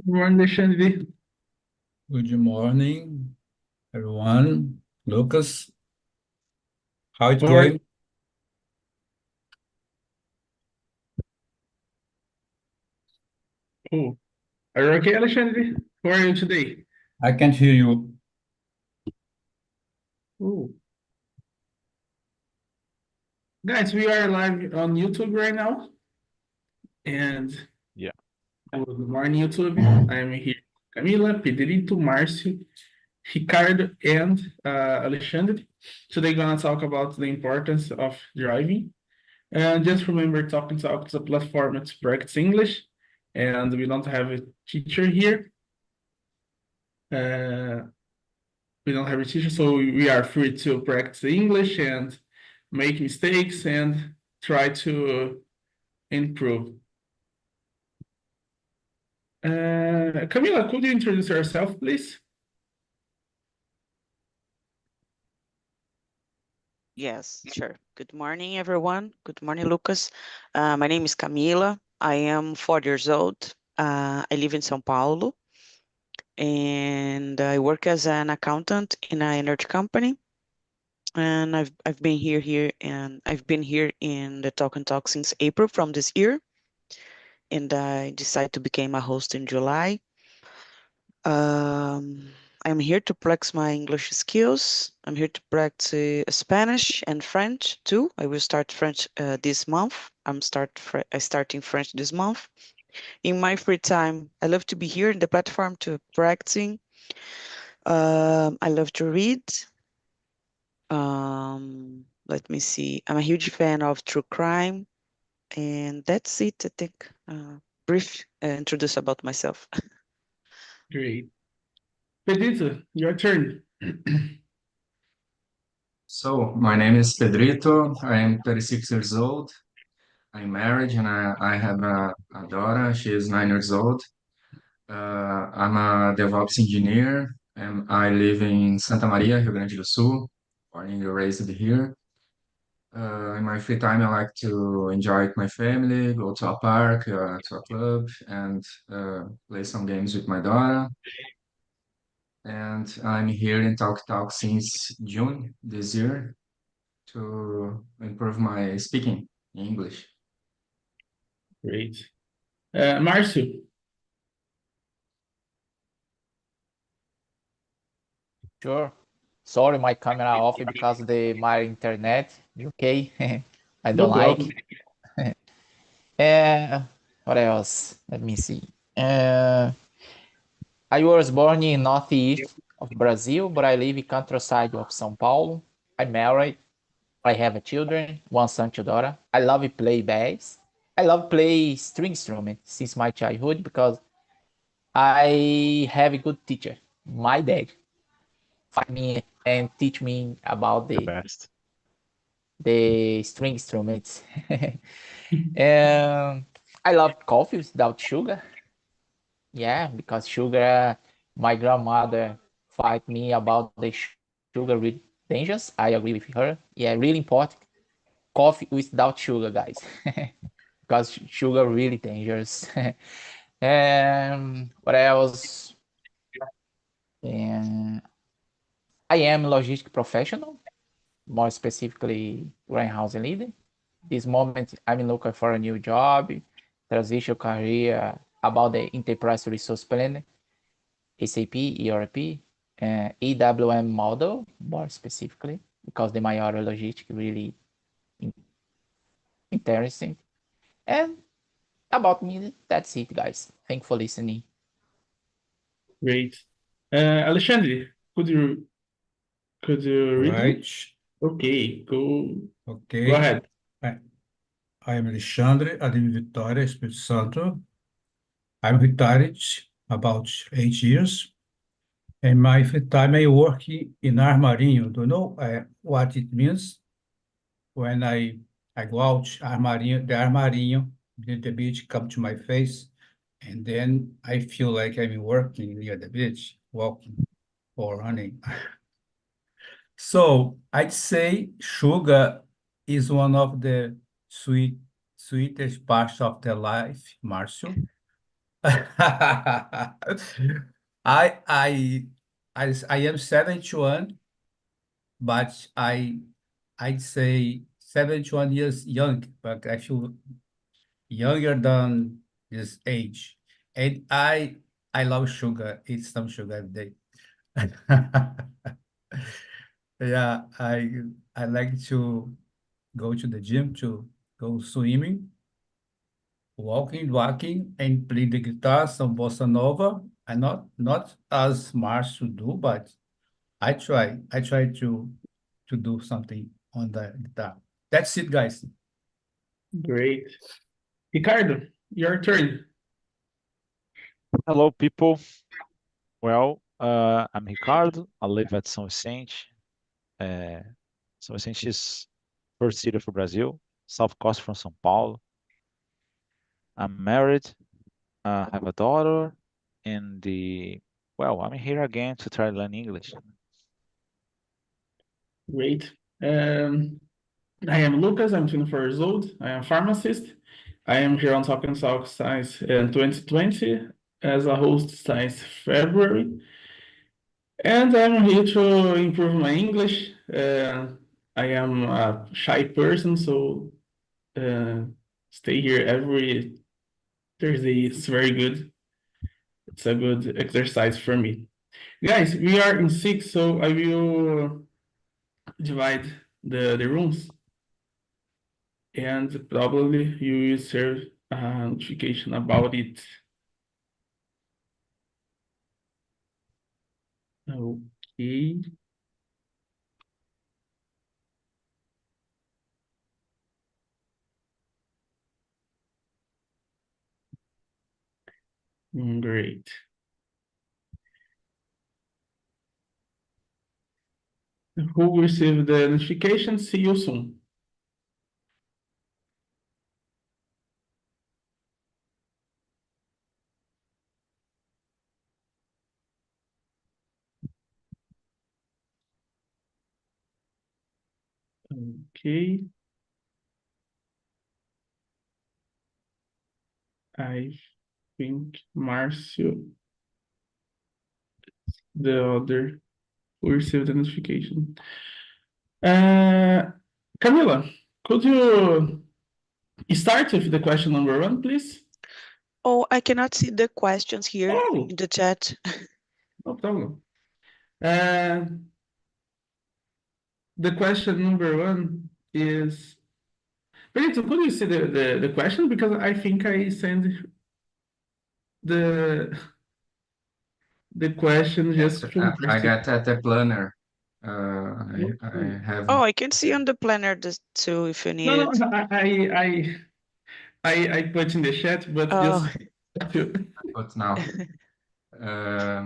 Good morning, Alexandre. Good morning, everyone. Lucas, how it How are going? you? Are you okay, Alexandre? How are you today? I can't hear you. Oh, guys, we are live on YouTube right now. And Yeah. good morning, YouTube. I'm here. Camila, Pedrito, Márcio, Ricardo, and Alexandre. Today, gonna talk about the importance of driving. And just remember, Talk and Talk is a platform to practice English, and we don't have a teacher here. Uh, we don't have a teacher, so we are free to practice English and make mistakes and try to improve. Camila, could you introduce yourself, please? Yes, sure. Good morning, everyone. Good morning, Lucas. My name is Camila. I am 40 years old. I live in São Paulo, and I work as an accountant in an energy company. And I've been here, and I've been here in the Talk and Talk since April from this year, and I decided to become a host in July. Um, I'm here to practice my English skills. I'm here to practice Spanish and French too. I will start French this month. I starting French this month. In my free time, I love to be here in the platform to practicing. I love to read. Let me see. I'm a huge fan of true crime, and that's it. I think. Brief introduce about myself. Great. Pedrito, your turn. So, my name is Pedrito. I am 36 years old. I'm married and I have a daughter. She is 9 years old. I'm a DevOps engineer and I live in Santa Maria, Rio Grande do Sul, born and raised here. In my free time, I like to enjoy with my family, go to a park, to a club, and play some games with my daughter. And I'm here in Talk Talk since June this year to improve my speaking in English. Great. Márcio, Sure. Sorry, my camera off because of my internet. Okay, I no don't problem. like. Uh, what else? Let me see. Uh, I was born in northeast of Brazil, but I live in countryside of São Paulo. I'm married. I have a children, one son, two daughter. I love play bass. I love play string instrument since my childhood because I have a good teacher, my dad. Find me and teach me about The best. the string instruments. And I love coffee without sugar. Yeah, because sugar, my grandmother fight me about the sugar really dangerous. I agree with her. Yeah, really important. Coffee without sugar, guys. Because sugar really dangerous. And what else? And I am logistic professional, more specifically warehouse leader. This moment, I'm looking for a new job, transition career about the enterprise resource planning, SAP, ERP, EWM model, more specifically, because the Maiora logistic really interesting. And about me, that's it, guys. Thanks for listening. Great. Alexandre, could you read me? Right. Okay, go Okay. ahead. I, I am Alexandre, I live in Vitória, Espírito Santo. I'm retired about 8 years. In my free time, I work in armarinho. Do you know what it means? When I go out, armarinho, the armarinho, the beach come to my face, and then I feel like I'm working near the beach, walking or running. So I'd say sugar is one of the sweetest parts of the life, Marcio. I I I am 71, but I'd say 71 years young, but I feel younger than this age. And I love sugar. Eat some sugar every day. Yeah, I like to go to the gym to go swimming, walking, and play the guitar, some bossa nova. I not as much to do, but I try. I try to do something on the guitar. That's it, guys. Great. Ricardo, your turn. Hello, people. Well, I'm Ricardo. I live at São Vicente. São Vicente is first city for Brazil, south coast from São Paulo. I'm married. Have a daughter, and I'm here again to try to learn English. Great. I am Lucas. I'm 24 years old. I am a pharmacist. I am here on Talk and Talk Science in 2020 as a host since February. And I'm here to improve my English. I am a shy person, so stay here every Thursday is very good. It's a good exercise for me. Guys, we are in six, so I will divide the rooms, and probably you will serve a notification about it. Okay. Great. Who received the notification? See you soon. Okay. I think Marcio, the other who received the notification. Camila, could you start with the question number one, please? Oh, I cannot see the questions here Oh, in the chat. no problem. The question number one is, Benito, could you see the question? Because I think I sent the question just to I Marcio. got at the planner. I have. Oh, I can see on the planner too if you need No, it. I put in the chat, but Oh, just to But now,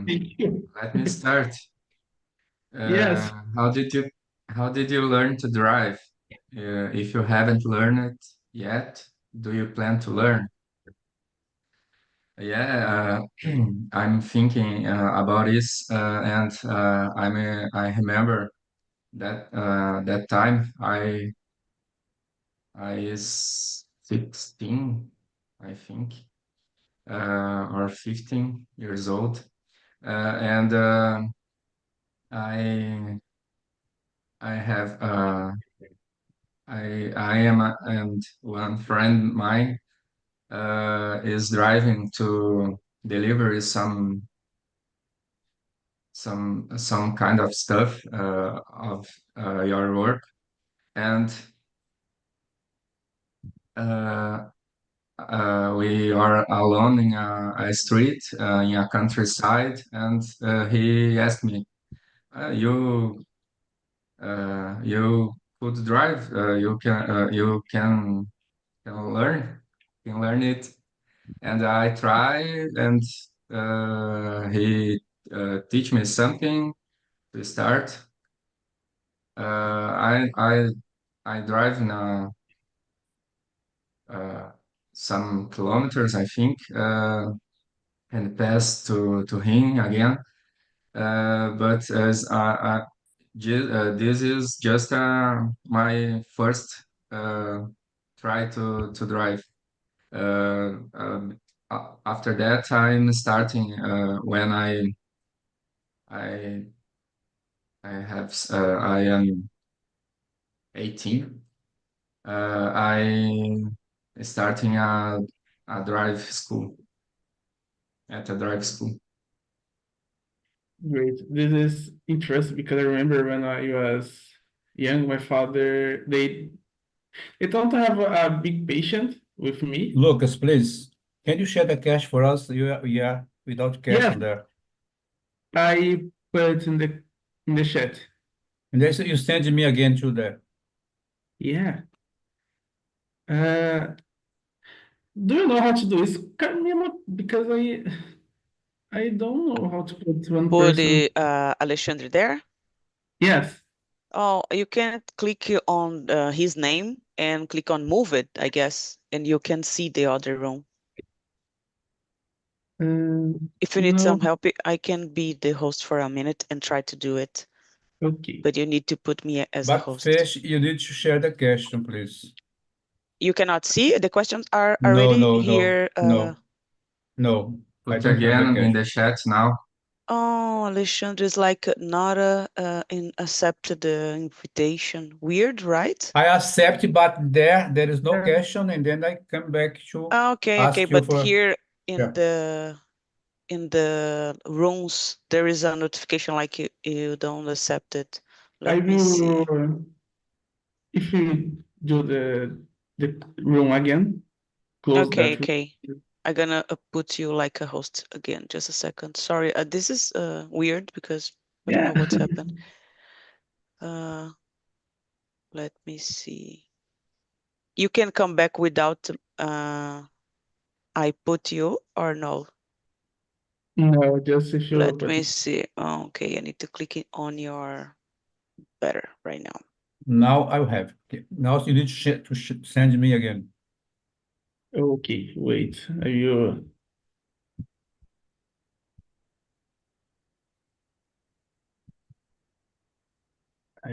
thank you. let me start. Yes. How did you learn to drive? If you haven't learned it yet, do you plan to learn? Yeah, I'm thinking about this, and I remember that that time I is 16, I think, or 15 years old, and I I have I am and one friend mine is driving to deliver some kind of stuff of your work, and uh, we are alone in a street in a countryside, and he asked me, "You you could drive? You can learn it." And I try, and he teach me something to start. I drive in some kilometers, I think, and pass to him again. But this is just my first try to drive. after that, I'm starting when I I am 18. I starting a drive school at a drive school. Great. This is interesting because I remember when I was young, my father, they don't have a big patient with me. Lucas, please, can you share the cash for us? We are without cash Yes, on there. I put in the chat. And then you send me again to there. Yeah. Uh, do you know how to do this? Camila, because I don't know how to put one Put person. Alexandre there. Yes. Oh, you can click on his name and click on move it, I guess, and you can see the other room. If you need No. some help, I can be the host for a minute and try to do it, Okay. but you need to put me as a But host. first, you need to share the question, please. You cannot see? The questions are No, already no, here. no, no. I Put don't have the again in cash. the chat now. Oh, Alexandre is like not accepted the invitation. Weird, right? I accept, but there is no question, and then I come back to Okay, ask you but for. here Yeah. in the rooms there is a notification like you don't accept it. I Let me see. will, if you do the room again, close Okay, that room. okay. I'm gonna put you like a host again. Just a second. Sorry, this is weird because I don't know what's happened. Let me see. You can come back without I put you or no? No, just if you Let put me see. Oh, okay, I need to click it on your better right now. Now I have. Okay. Now you need to send me again. Okay, wait. I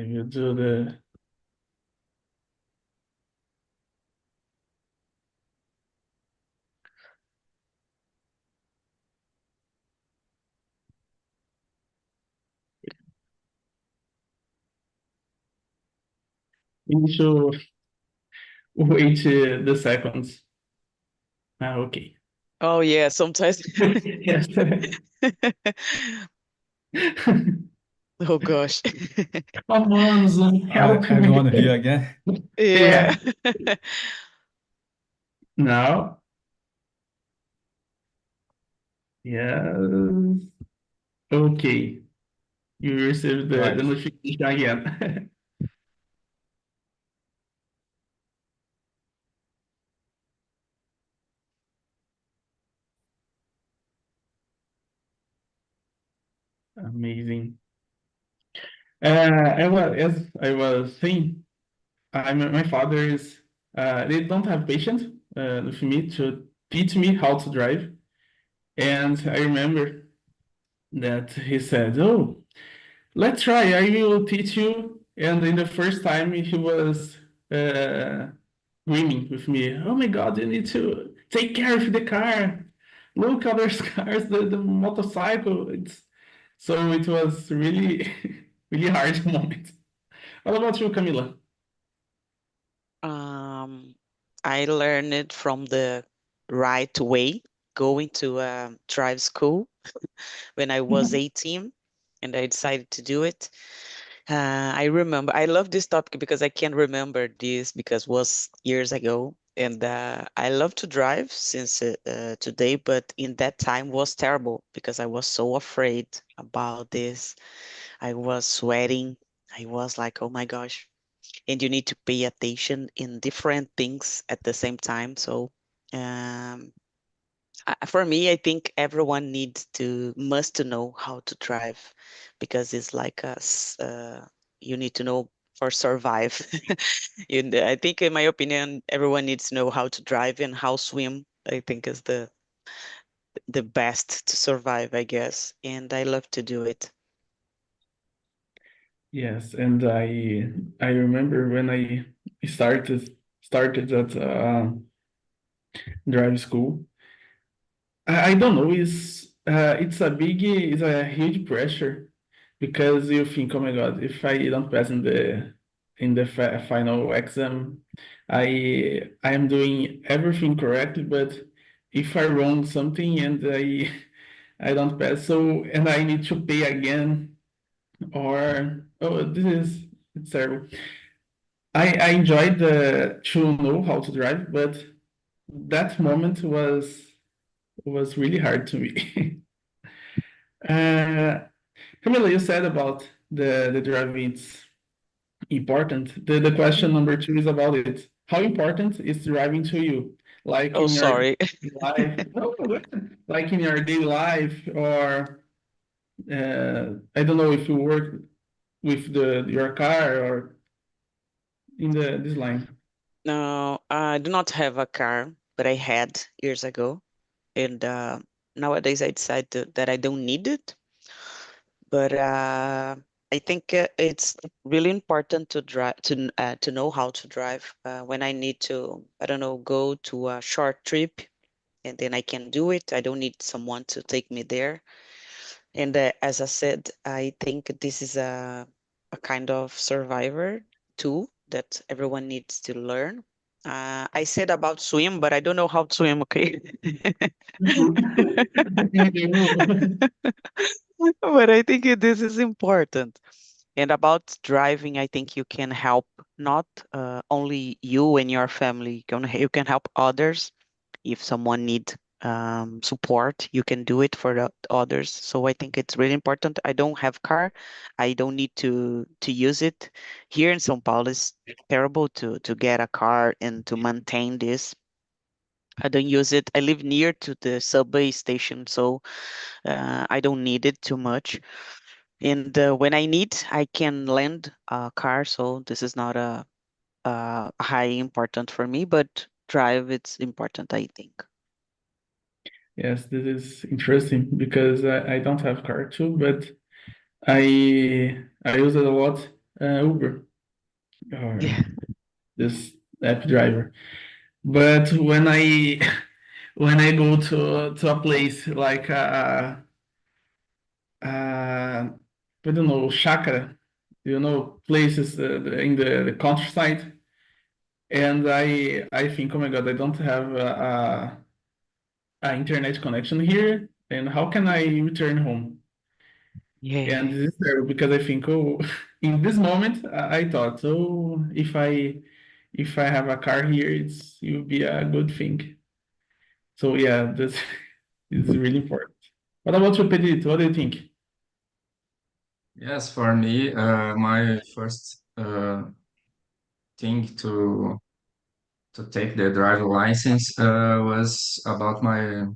will do the initial wait the seconds. Okay. Oh yeah, sometimes. Yes. Oh gosh. Come on, Zoom, help Everyone me. here again. Yeah. Now. Yes. Okay. You received the Right. notification again. Amazing. As I was saying, my father is, they don't have patience with me to teach me how to drive. And I remember that he said, "Oh, let's try. I will teach you." And in the first time, he was uh, dreaming with me. Oh my God, you need to take care of the car. Look, other cars, the motorcycle. So it was really, really hard moment. What about you, Camila? I learned it from the right way, going to drive school when I was 18 and I decided to do it. I remember, I love this topic because I can remember this because it was years ago. And I love to drive since today, but in that time was terrible because I was so afraid about this. I was sweating. I was like, oh my gosh. And you need to pay attention in different things at the same time. So um, for me, I think everyone must to know how to drive because it's like you need to know for survive. I think, in my opinion, everyone needs to know how to drive and how swim. I think is the best to survive, I guess. And I love to do it. Yes, and I remember when I started at drive school. I don't know. It's a huge pressure because you think, oh my God, if I don't pass in the final exam, I am doing everything correctly, but if I wrong something and I don't pass, so and I need to pay again, or oh, it's terrible. I enjoyed to know how to drive, but that moment was really hard to me. Uh, Camila, you said about the driving it's important. The question number two is about it. How important is driving to you? Like Oh, in your sorry. life, no, like in your daily life, or I don't know if you work with your car or in this line. No, I do not have a car, but I had years ago. And nowadays I decided that I don't need it. But I think it's really important to drive to know how to drive when I need to, I don't know, go to a short trip, and then I can do it. I don't need someone to take me there. And as I said, I think this is a kind of survivor tool that everyone needs to learn. I said about swim, but I don't know how to swim, okay? But I think this is important. And about driving, I think you can help not only you and your family, you can help others. If someone needs support, you can do it for the others. So I think it's really important. I don't have car. I don't need to use it. Here in São Paulo, it's terrible to get a car and to maintain this. I don't use it. I live near to the subway station, so I don't need it too much. And when I need, I can lend a car. So this is not a high important for me, but drive it's important, I think. Yes, this is interesting because I don't have car too, but I use it a lot, Uber or Yeah. this app driver. But when I when I go to a place like I don't know, chácara, places in the countryside, and I think, oh my God, I don't have a internet connection here, and how can I return home? And Yeah. this is terrible because I think, oh, in this moment, I thought, oh, if I have a car here, it will be a good thing. So yeah, this is really important. What about you, Pedrito? What do you think? Yes, for me, my first thing to take the driver license was about my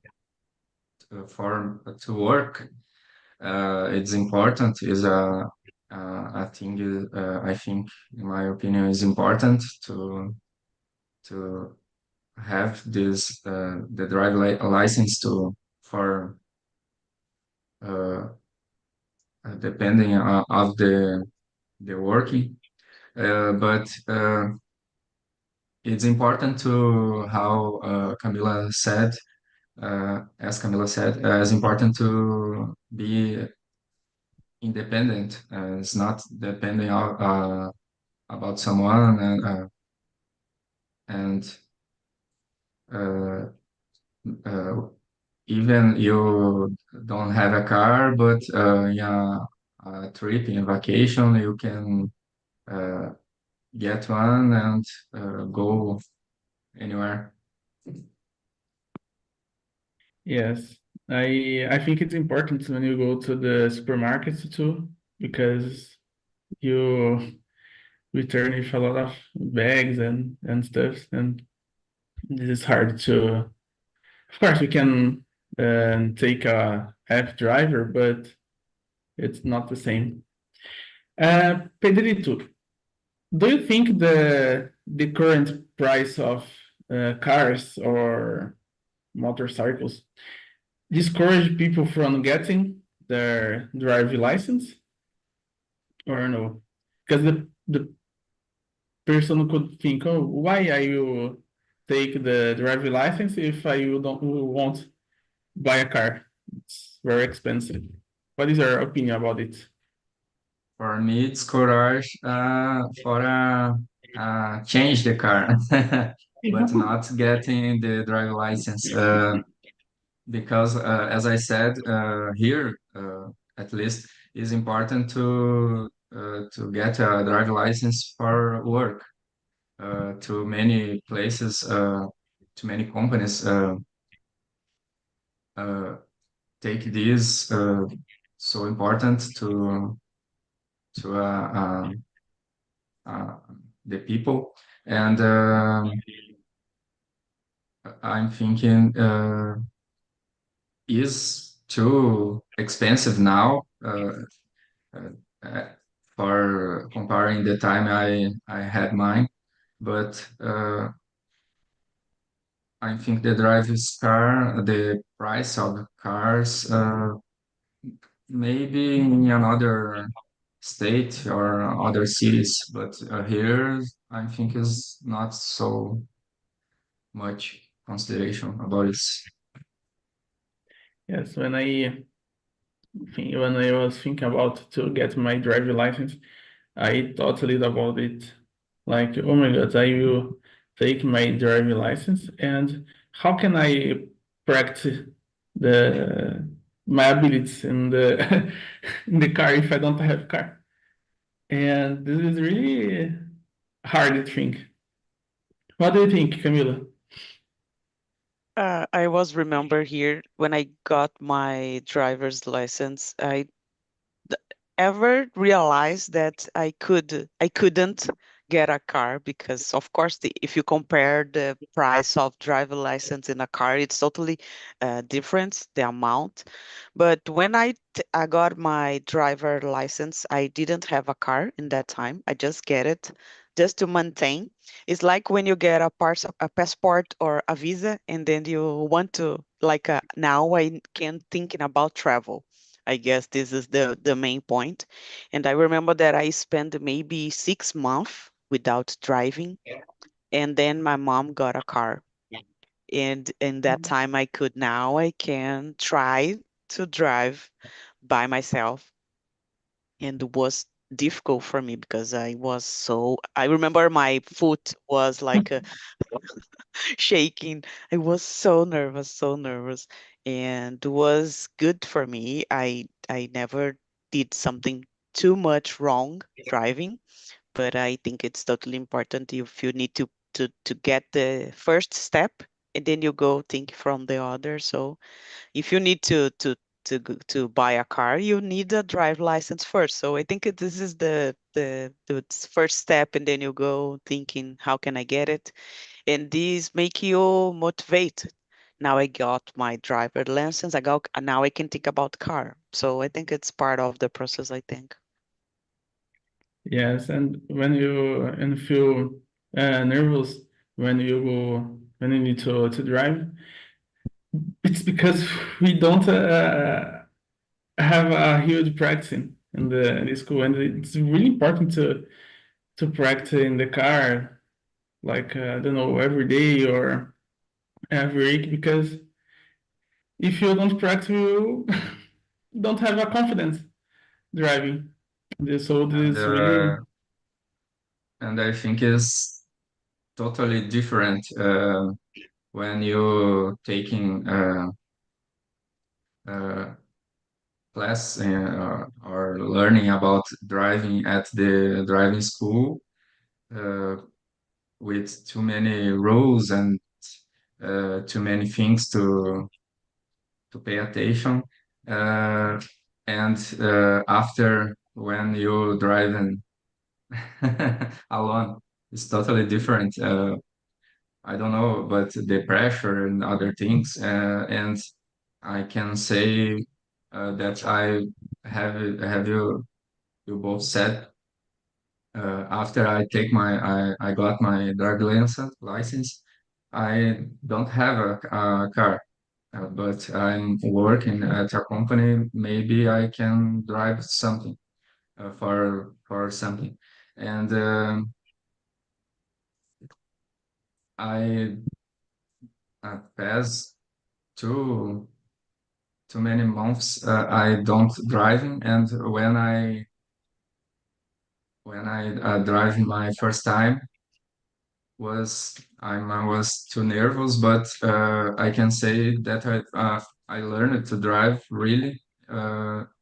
for to work. It's important. Is a thing. I think, in my opinion, is important to have this the driver license to for uh, depending of the working. But it's important to how as Camila said, it's important to be independent. It's not depending about someone and uh, uh, even you don't have a car, but yeah, a trip in vacation, you can uh, get one and go anywhere. Yes, I think it's important when you go to the supermarkets too, because you return with a lot of bags and stuff, and this is hard to. Of course, we can take a app driver, but it's not the same. Pedrito, do you think the current price of cars or motorcycles discourage people from getting their driving license or no? Because the person could think, oh, why I will take the driving license if I don't won't buy a car. It's very expensive. What is your opinion about it? For me, it's courage for change the car, but not getting the driver license. Because, as I said, here, at least, it's important to get a driver license for work. To many places, to many companies, uh, take this so important to the people. And I'm thinking, is too expensive now uh, uh, for comparing the time I had mine. But I think the price of cars, maybe in another state or other cities, but here I think is not so much consideration about it. Yes, when I was thinking about to get my driver license, I thought a little about it. Like, oh my God, I will take my driving license, and how can I practice the my abilities in the in the car if I don't have car? And this is really hard to think. What do you think, Camila? I was remember here when I got my driver's license, I ever realized that I couldn't get a car because of course if you compare the price of driver license in a car, it's totally different, the amount. But when I got my driver license, I didn't have a car in that time. I just get it just to maintain. It's like when you get a passport or a visa and then you want to like now I can thinking about travel. I guess this is the main point. And I remember that I spent maybe 6 months without driving, and then my mom got a car. And in that time, I can try to drive by myself. And it was difficult for me because I remember my foot was like shaking. I was so nervous, and it was good for me. I never did something too much wrong driving, but I think it's totally important if you need to get the first step and then you go think from the other. So if you need to buy a car, you need a drive license first. So I think this is the first step, and then you go thinking, how can I get it? And these make you motivated. Now I got my driver license. Now I can think about car. So I think it's part of the process, I think. Yes, and when you feel nervous when you need to drive, it's because we don't have a huge practice in the school, and it's really important to practice in the car, like I don't know, every day or every week, because if you don't practice, you don't have a confidence driving. So And this really, and I think it's totally different when you taking uh, class or learning about driving at the driving school uh, with too many rules and too many things to pay attention. Uh, and after when you driving alone, it's totally different. I don't know, but the pressure and other things, and I can say that I have you both said after I got my driving license, I don't have a car, but I'm working at a company. Maybe I can drive something for something, and I passed two. too many months I don't driving, and when I drive my first time I was too nervous, but I can say that I learned to drive really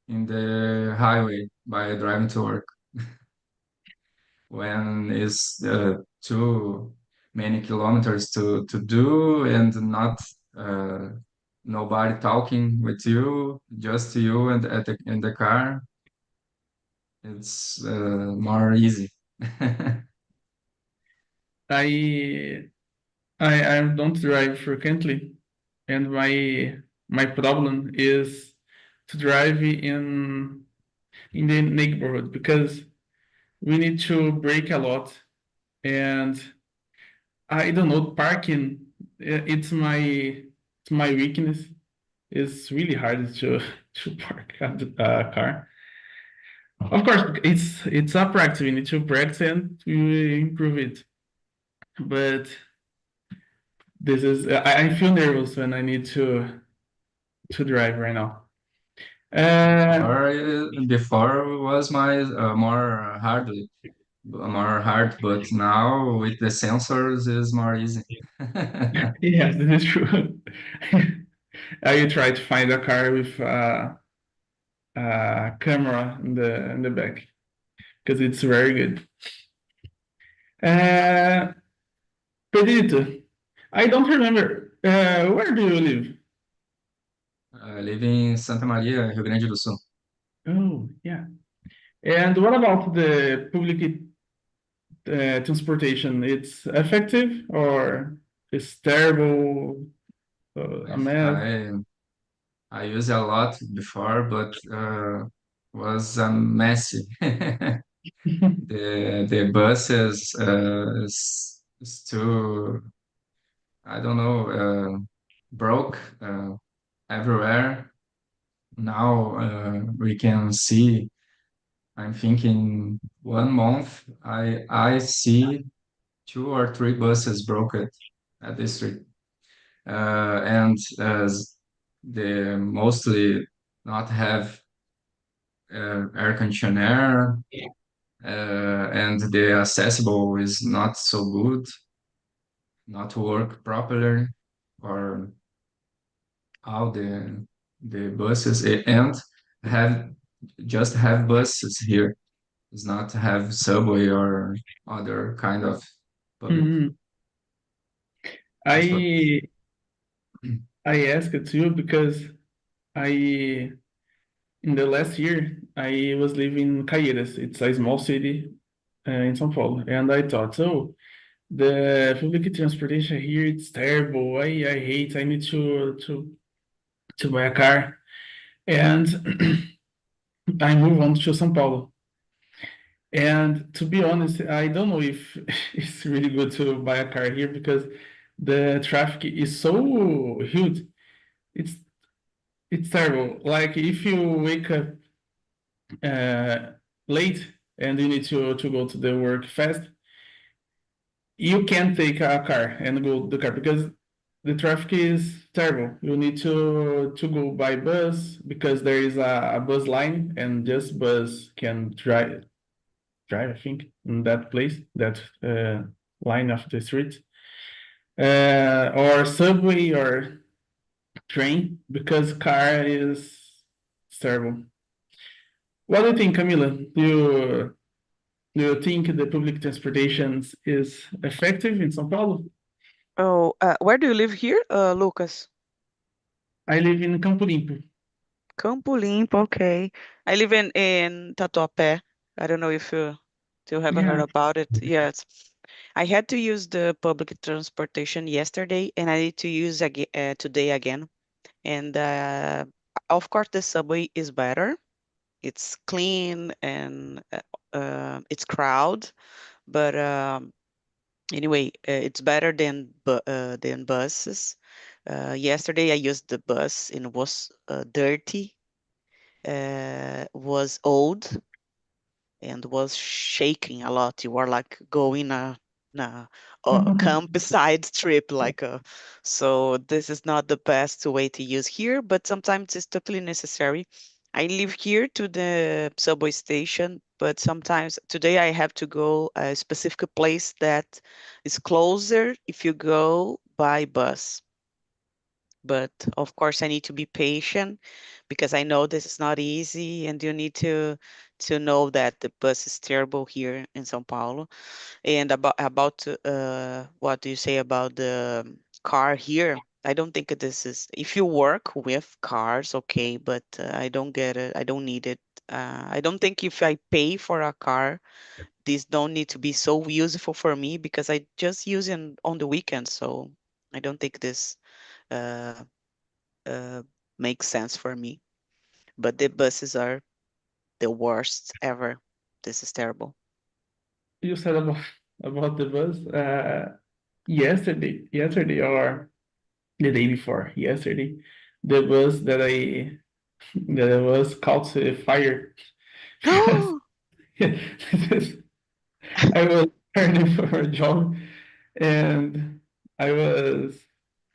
in the highway by driving to work. When it's too many kilometers to do and not uh, nobody talking with you, just you and in the car, it's more easy. I I don't drive frequently, and my problem is to drive in the neighborhood because we need to brake a lot, and I don't know, parking, it's my weakness. It's really hard to to park a car. Of course, it's a practice. We need to practice and to improve it. But this is I feel nervous when I need to drive right now. Uh, Before was my more hard, but now with the sensors is more easy. yes, this is true. I try to find a car with a camera in the back because it's very good. Uh, Pedrito, I don't remember. Where do you live? I live in Santa Maria, Rio Grande do Sul. Oh, yeah. And what about the public transportation? It's effective or it's terrible, a mess? I I used a lot before, but was messy. The buses is too, I don't know, broke everywhere. Now we can see. I'm thinking 1 month I see 2 or 3 buses broken at the street, and they mostly not have air conditioner, and the accessible is not so good, not work properly, or all the buses and have just have buses here. Does not have subway or other kind of public Mhm. transport. I I asked it to you because I in the last year I was living in Caieiras. It's a small city in São Paulo, and I thought, oh, the public transportation here it's terrible. I hate. I need to buy a car, and I move on to São Paulo. And to be honest, I don't know if it's really good to buy a car here because the traffic is so huge. It's it's terrible. Like if you wake up uh, late and you need to go to the work fast, you can't take a car and go to the car because the traffic is terrible. You need to go by bus because there is a bus line and just bus can drive, I think, in that place, that line of the street, or subway or train because car is terrible. What do you think, Camila? Do you think the public transportation is effective in São Paulo? Oh, where do you live here, Lucas? I live in Campo Limpo. Campo Limpo, okay. I live in Tatuapé. I don't know if you have heard Yeah. about it. Yes. I had to use the public transportation yesterday, and I need to use today again. And of course, the subway is better. It's clean and it's crowd, but anyway, it's better than buses. Yesterday, I used the bus and it was dirty, was old, and was shaking a lot. You were like going campsite trip, so this is not the best way to use here, but sometimes it's totally necessary. I live here to the subway station, but sometimes today I have to go a specific place that is closer if you go by bus. But of course, I need to be patient because I know this is not easy, and you need to know that the bus is terrible here in São Paulo. And about what do you say about the car here? I don't think this is. If you work with cars, okay, but I don't get it. I don't need it. I don't think if I pay for a car, this don't need to be so useful for me because I just use it on the weekends. So I don't think this uh, uh, makes sense for me. But the buses are the worst ever. This is terrible. You said about the bus. Yesterday or the day before yesterday, the bus that I was caught fire because I was turning for a job and I was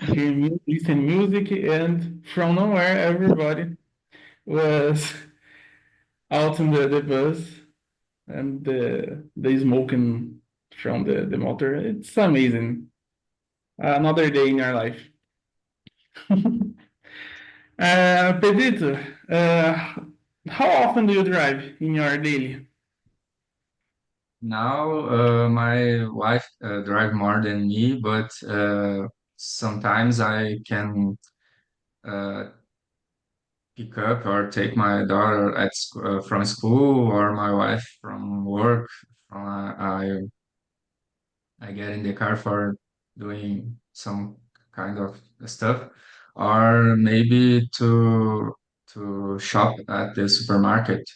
listening music, and from nowhere everybody was out in the bus, and the smoking from the motor. It's amazing. Another day in our life. Pedrito, how often do you drive in your daily? Now, my wife drive more than me, but sometimes I can uh, pick up or take my daughter from school or my wife from work. I get in the car for doing some kind of stuff, or maybe to shop at the supermarket.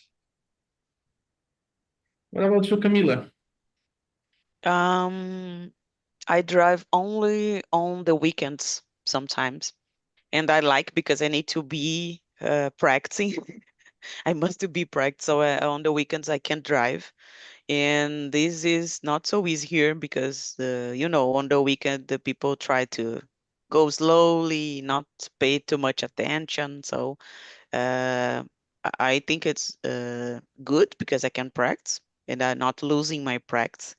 What about you, Camila? Um, I drive only on the weekends sometimes, and I like because I need to be practicing. I must to be practiced, so on the weekends I can drive, and this is not so easy here because on the weekend the people try to go slowly, not pay too much attention. So I think it's good because I can practice and I'm not losing my practice.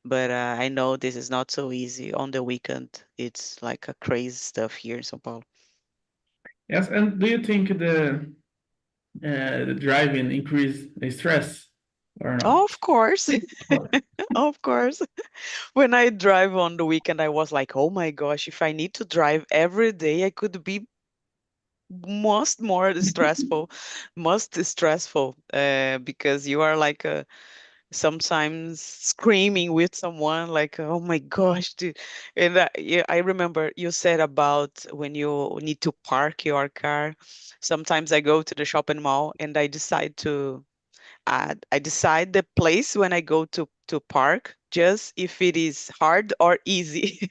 But I know this is not so easy on the weekend. It's like a crazy stuff here in São Paulo. Yes, and do you think the driving increase the stress or not? Of course, of course. When I drive on the weekend, I was like, oh my gosh, if I need to drive every day, I could be most more stressful, most stressful, because you are like sometimes screaming with someone like, oh my gosh, dude. And yeah, I remember you said about when you need to park your car. Sometimes I go to the shopping mall and I decide the place when I go to park, just if it is hard or easy.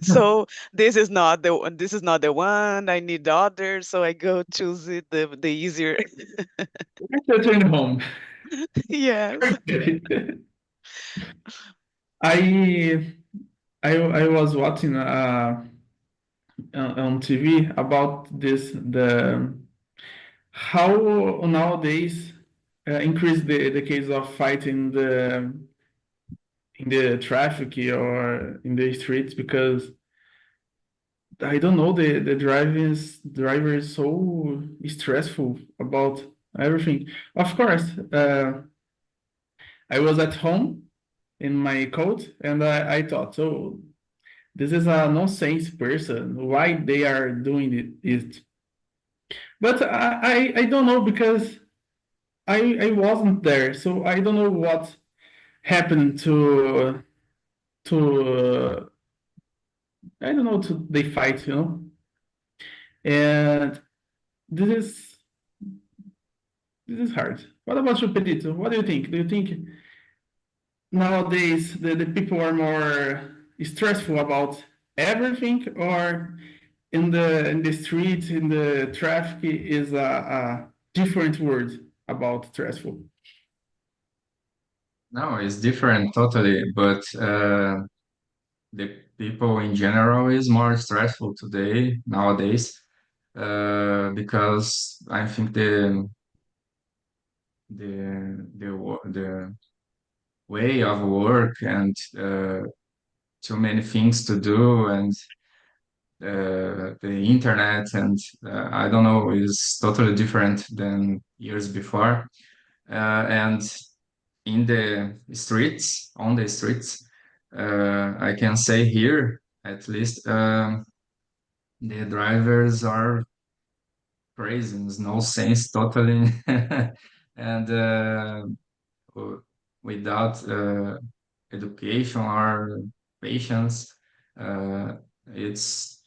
So this is not the one. This is not the one. I need the other, so I go choose it the easier. Return home. Yes. I I was watching on TV about the how nowadays increase the case of fighting in the traffic or in the streets, because I don't know, the driver is so stressful about everything. Of course, I was at home in my coat, and I thought, so this is a nonsense person. Why they are doing it? But I don't know, because I wasn't there, so I don't know what happened to I don't know, to they fight, and this is this is hard. What about you, Pedito? What do you think? Do you think nowadays the people are more stressful about everything, or in the streets, in the traffic is a different word about stressful? No, it's different totally, but the people in general is more stressful today nowadays because I think the way of work and too many things to do and the internet and I don't know is totally different than years before and in the streets on the streets I can say here at least the drivers are crazy, there's no sense totally and without education or patience uh, it's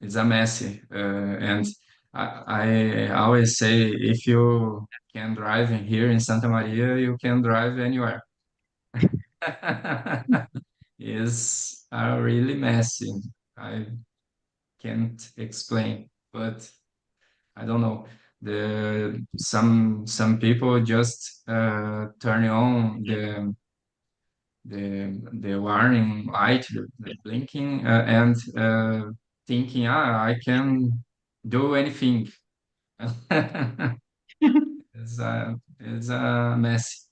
it's a messy and I always say if you can drive in here in Santa Maria you can drive anywhere. Is really messy. I can't explain, but I don't know. Some people just turn on the warning light, the blinking, and thinking, I can do anything. It's a mess.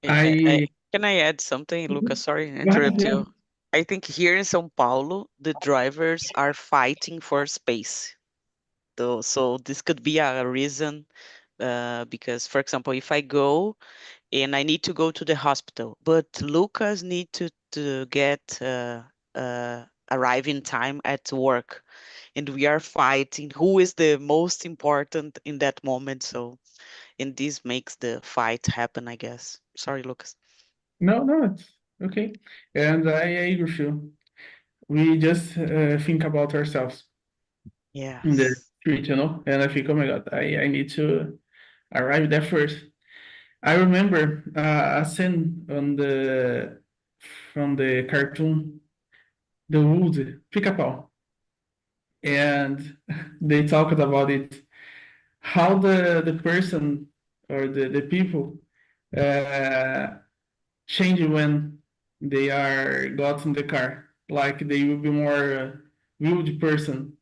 I Can I add something, Lucas? Sorry to Go ahead, interrupt yeah. you. I think here in São Paulo, the drivers are fighting for space. So this could be a reason because, for example, if I go and I need to go to the hospital, but Lucas need to get arrive in time at work, and we are fighting who is the most important in that moment. So, and this makes the fight happen, I guess. Sorry, Lucas. No, no, it's okay. And I agree with you. We just think about ourselves in the Yes. street, and I think, oh my God, I need to arrive there first. I remember a scene from the cartoon, The Wood, Pica-Pau, and they talked about it, how the person or the people uh, change when they are got in the car. Like they will be more wild person.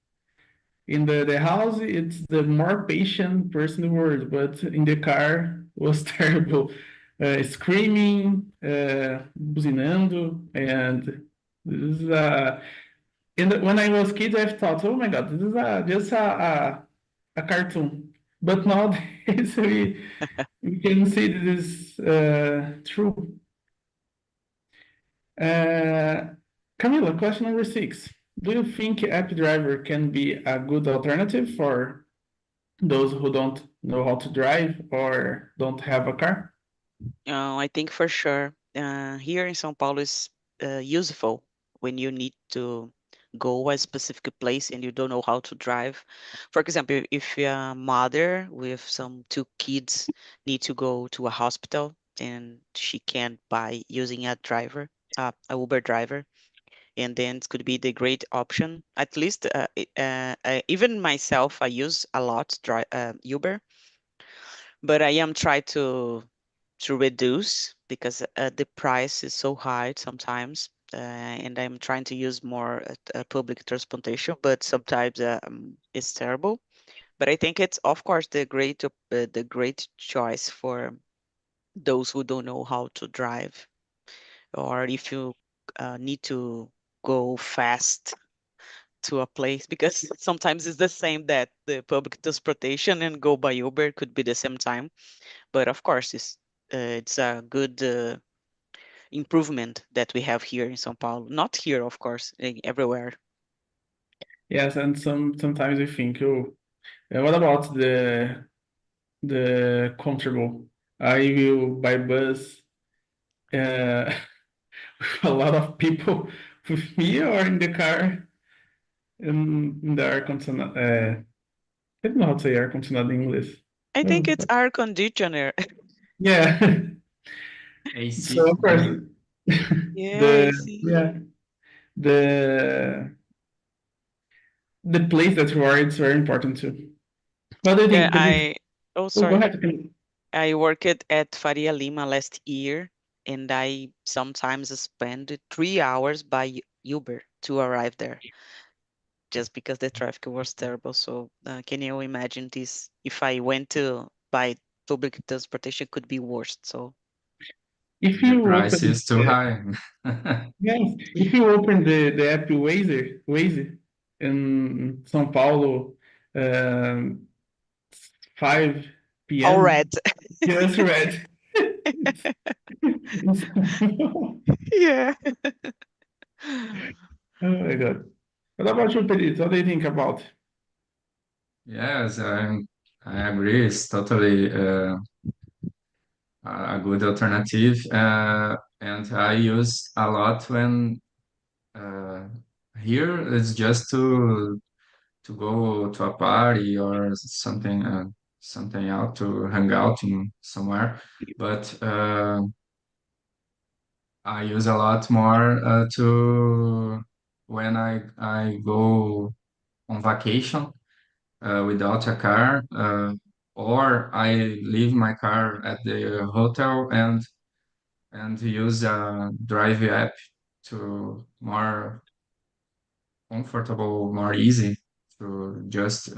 In the house, it's the more patient person in the world, but in the car was terrible. Screaming, buzinando, and this is when I was kid, I thought, oh my God, this is just a cartoon. But nowadays we can see this is true. Uh, Camila, question number 6. Do you think app driver can be a good alternative for those who don't know how to drive or don't have a car? I think for sure here in São Paulo is useful when you need to go a specific place and you don't know how to drive. For example, if you're a mother with some 2 kids need to go to a hospital and she can't by using a driver, a Uber driver, and then it could be the great option. At least even myself, I use a lot Uber, but I am trying to reduce because the price is so high sometimes. And I'm trying to use more public transportation, but sometimes it's terrible. But I think it's of course the great choice for those who don't know how to drive, or if you need to go fast to a place, because sometimes it's the same that the public transportation and go by Uber could be the same time. But of course, it's a good improvement that we have here in São Paulo. Not here, of course, everywhere. Yes, and sometimes I think, oh, what about the comfortable? I will by bus uh, with a lot of people with me or in the car in the air conditioned. I don't know how to say air conditioned in English. I think it's air conditioner. Yeah. AC, So of course, maybe. Yeah, I the see. yeah the the place that you are, it's very important too. What do you Yeah, think? oh, Oh, go sorry. ahead. Camille. I worked at Faria Lima last year, and I sometimes spend 3 hours by Uber to arrive there just because the traffic was terrible. So can you imagine this? If I went to by public transportation, could be worse. So If The you price open, is too high. yes, if you open the app Waze in São Paulo, um, 5 all p.m., red. just red. Yeah. Oh my God. What about you, Pedro? What do you think about? Yes, I agree. It's totally a good alternative. And I use a lot when uh, here it's just to go to a party or something out to hang out in somewhere. But I use a lot more to when I go on vacation without a car, or I leave my car at the hotel and use a drive app to more comfortable, more easy to just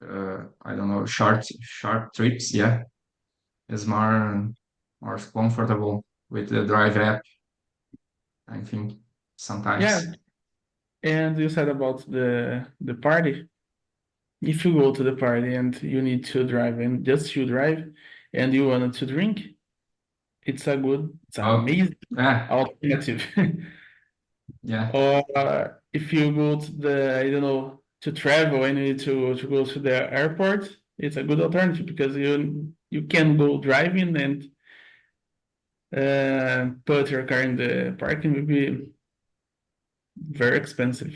I don't know, short trips. Yeah, is more comfortable with the drive app. I think Yeah, sometimes. and you said about the party. If you go to the party and you need to drive and just you drive and you wanted to drink, it's an Oh, amazing yeah, alternative. yeah. Or if you go to I don't know, to travel and you need to go to the airport, it's a good alternative because you can go driving and put your car in the parking will be very expensive.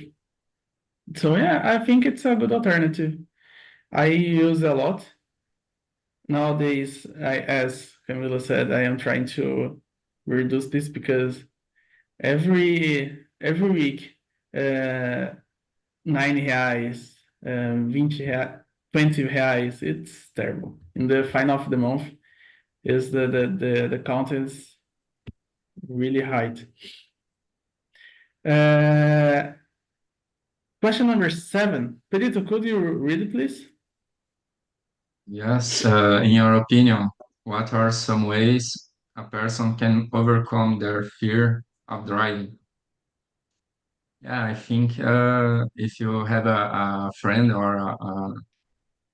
So yeah, I think it's a good alternative. I use a lot nowadays. As Camila said, I am trying to reduce this because every week, 9 reais, 20 reais, 20 reais, it's terrible. In the final of the month, is the count is really high. Uh, Question number 7. Pedrito, could you read it, please? Yes, in your opinion, what are some ways a person can overcome their fear of driving? Yeah, I think if you have a friend or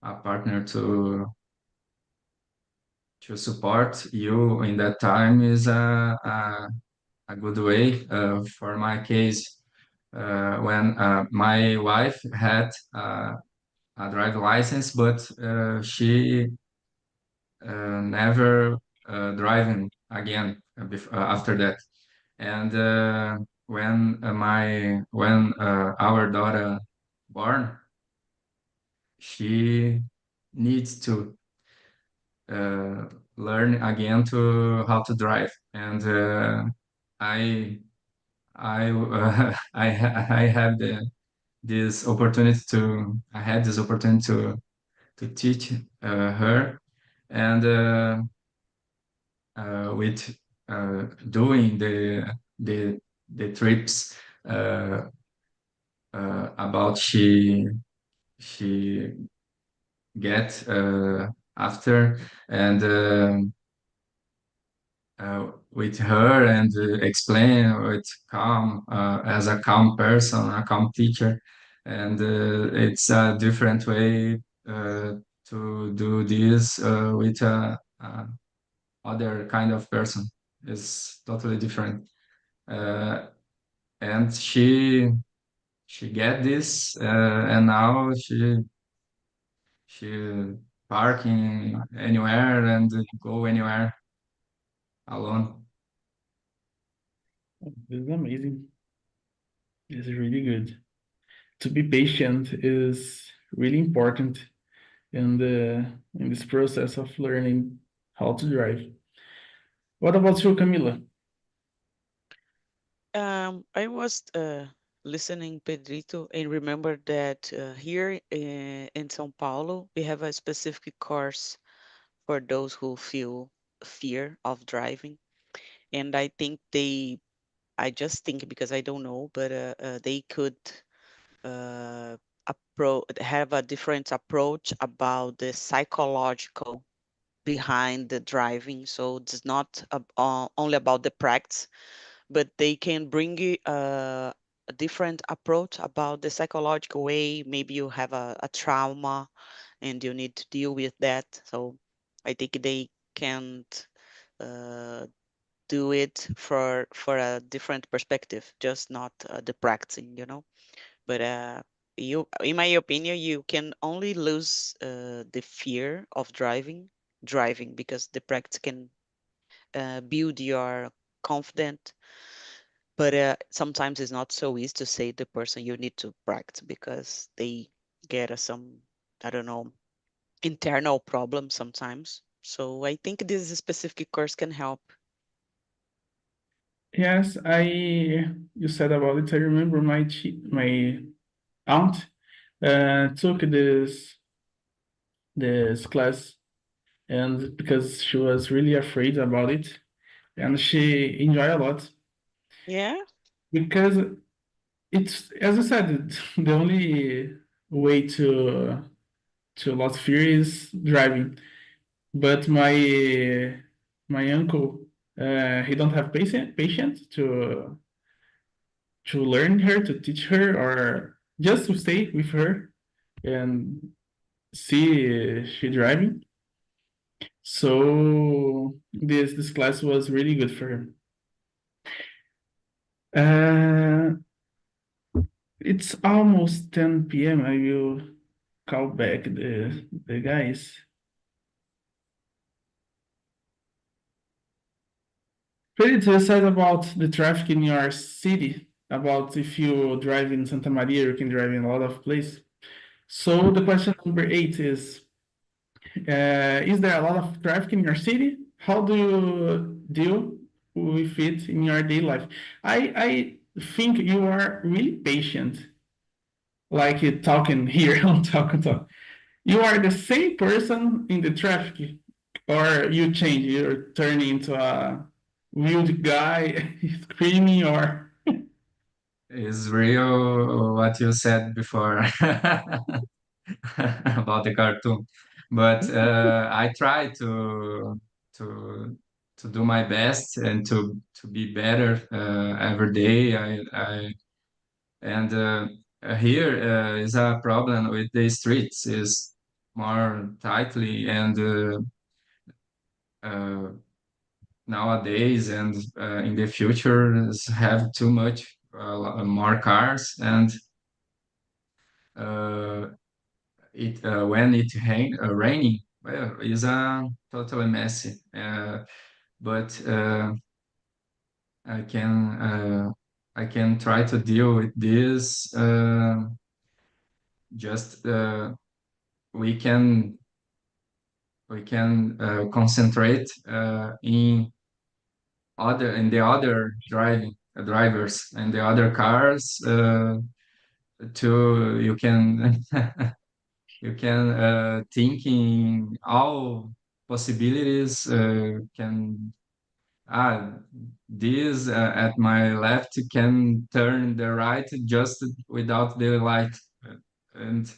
a partner to support you in that time is a good way. For my case, when my wife had a driver license, but she never driving again after that. And when our daughter born, she needs to uh, learn again to how to drive. And I I have this opportunity I had this opportunity to teach her, and with doing the the trips about she get after, and with her and explain with calm as a calm person, a calm teacher, and it's a different way to do this with a other kind of person. It's totally different. Uh, and she get this, and now she parking anywhere and go anywhere alone. This is amazing. This is really good. To be patient is really important in this process of learning how to drive. What about you, Camila? I was listening Pedrito and remember that here in São Paulo we have a specific course for those who feel fear of driving. And I just think because I don't know, but they could have a different approach about the psychological behind the driving. So it's not only about the practice, but they can bring you a different approach about the psychological way. Maybe you have a trauma and you need to deal with that. So I think they can't uh, do it for a different perspective, just not the practicing, But in my opinion, you can only lose the fear of driving because the practice can build your confidence. But sometimes it's not so easy to say the person you need to practice because they get some, I don't know, internal problems sometimes. So I think this specific course can help. Yes, you said about it. I remember my aunt took this class, and because she was really afraid about it, and she enjoyed a lot Yeah. because it's, as I said, the only way to lose fear is driving. But my uncle, he don't have patience to learn her, to teach her, or just to stay with her and see she driving. So this class was really good for her. It's almost 10 p.m. I will call back the guys. Pretty to decide about the traffic in your city, about if you drive in Santa Maria, you can drive in a lot of places. So the question number 8 is there a lot of traffic in your city? How do you deal with it in your daily life? I think you are really patient, like you talking here on talk. You are the same person in the traffic, or you change, you're turning into a wild guy screaming, or It's real what you said before about the cartoon, but I try to to do my best and to be better every day. I and here is a problem with the streets is more tightly and uh, nowadays and in the future have too much more cars and uh, it when it raining well is totally messy but I can I can try to deal with this just we we can concentrate in the other drivers and the other cars to you can you can thinking all possibilities can this at my left can turn the right just without the light and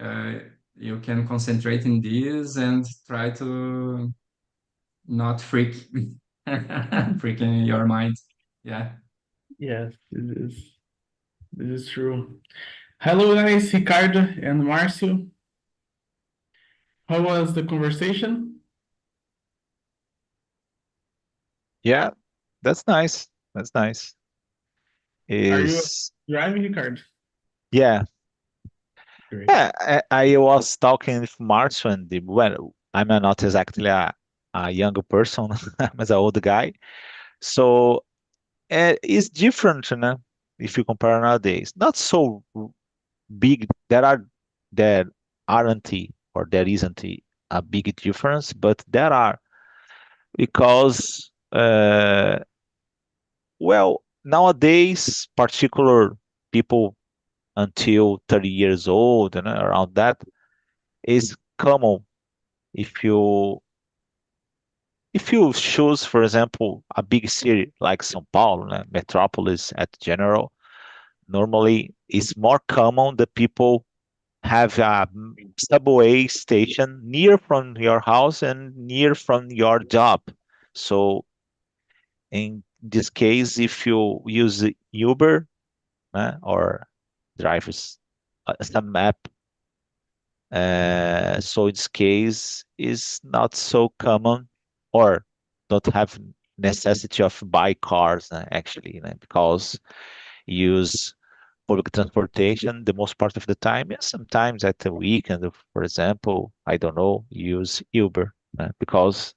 uh, you can concentrate in this and try to not freak freaking your mind. Yeah. yes, this is true. Hello guys, Ricardo and Marcio. How was the conversation? Yeah, that's nice. That's nice. Are you Is driving, Ricardo? yeah, Great. yeah. I was talking with Marcio and well, I'm not exactly a younger person. I'm as an old guy, so it's different, if you compare nowadays. Not so big. There aren't or there isn't a big difference, but there are because well nowadays particular people until 30 years old and around that is common if you if you choose, for example, a big city like São Paulo, né, metropolis at general, normally it's more common that people have a subway station near from your house and near from your job. So in this case, if you use Uber, or drivers some app, so in this case is not so common, or don't have necessity of buy cars, actually, because use public transportation the most part of the time. And sometimes at the weekend, for example, I don't know, use Uber, because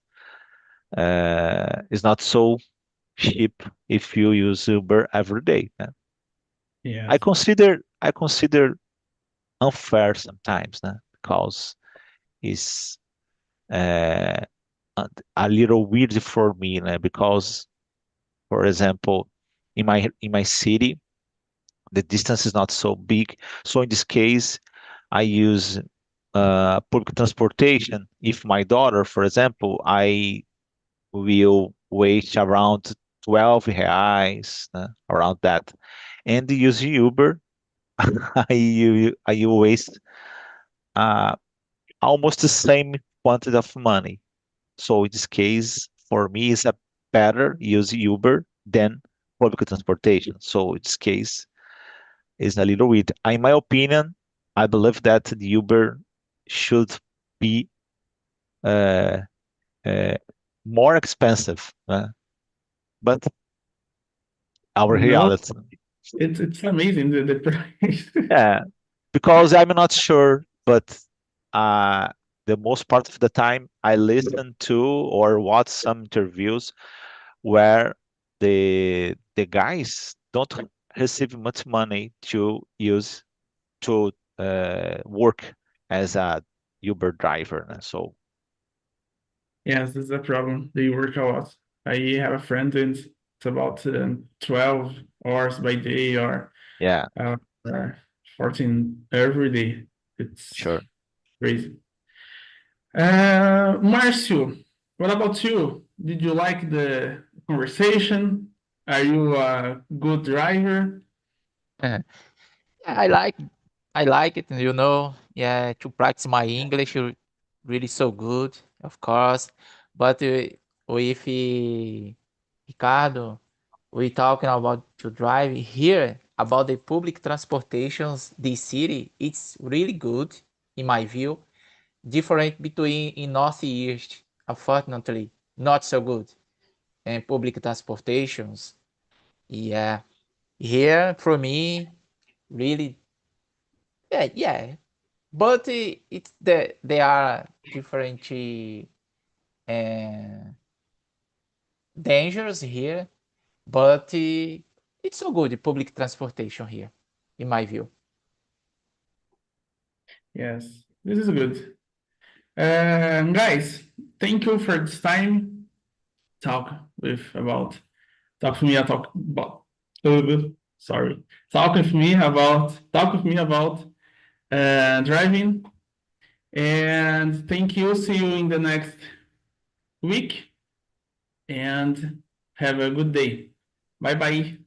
it's not so cheap if you use Uber every day. I Yes. consider unfair sometimes, because it's uh, a little weird for me, because, for example, in my city, the distance is not so big. So in this case, I use public transportation. If my daughter, for example, I will wait around 12 reais, around that, and use Uber. I waste uh, almost the same quantity of money. So in this case, for me, it's a better use Uber than public transportation. So in this case, is a little weird. In my opinion, I believe that the Uber should be uh, uh, more expensive, but our No, reality, it's amazing the price. yeah, because I'm not sure, but uh, the most part of the time I listen to or watch some interviews where the guys don't receive much money to use to work as a Uber driver. So Yes, that's the problem. They work a lot. I have a friend and it's about 12 hours by day or yeah, uh, 14 every day. It's sure. crazy. Marcio, what about you? Did you like the conversation? Are you a good driver? Yeah, I like it, yeah, to practice my English really so good, of course. But with Ricardo, we talking about to drive here about the public transportations. This city, it's really good in my view. Different between in Northeast, unfortunately, not so good. And public transportations, yeah, here for me, really, yeah. But it's there are different dangers here, but it's so good, the public transportation here, in my view. Yes, this is good. Guys, thank you for this time. Talk to me about sorry. Talk with me about driving. And thank you. See you in the next week and have a good day. Bye bye.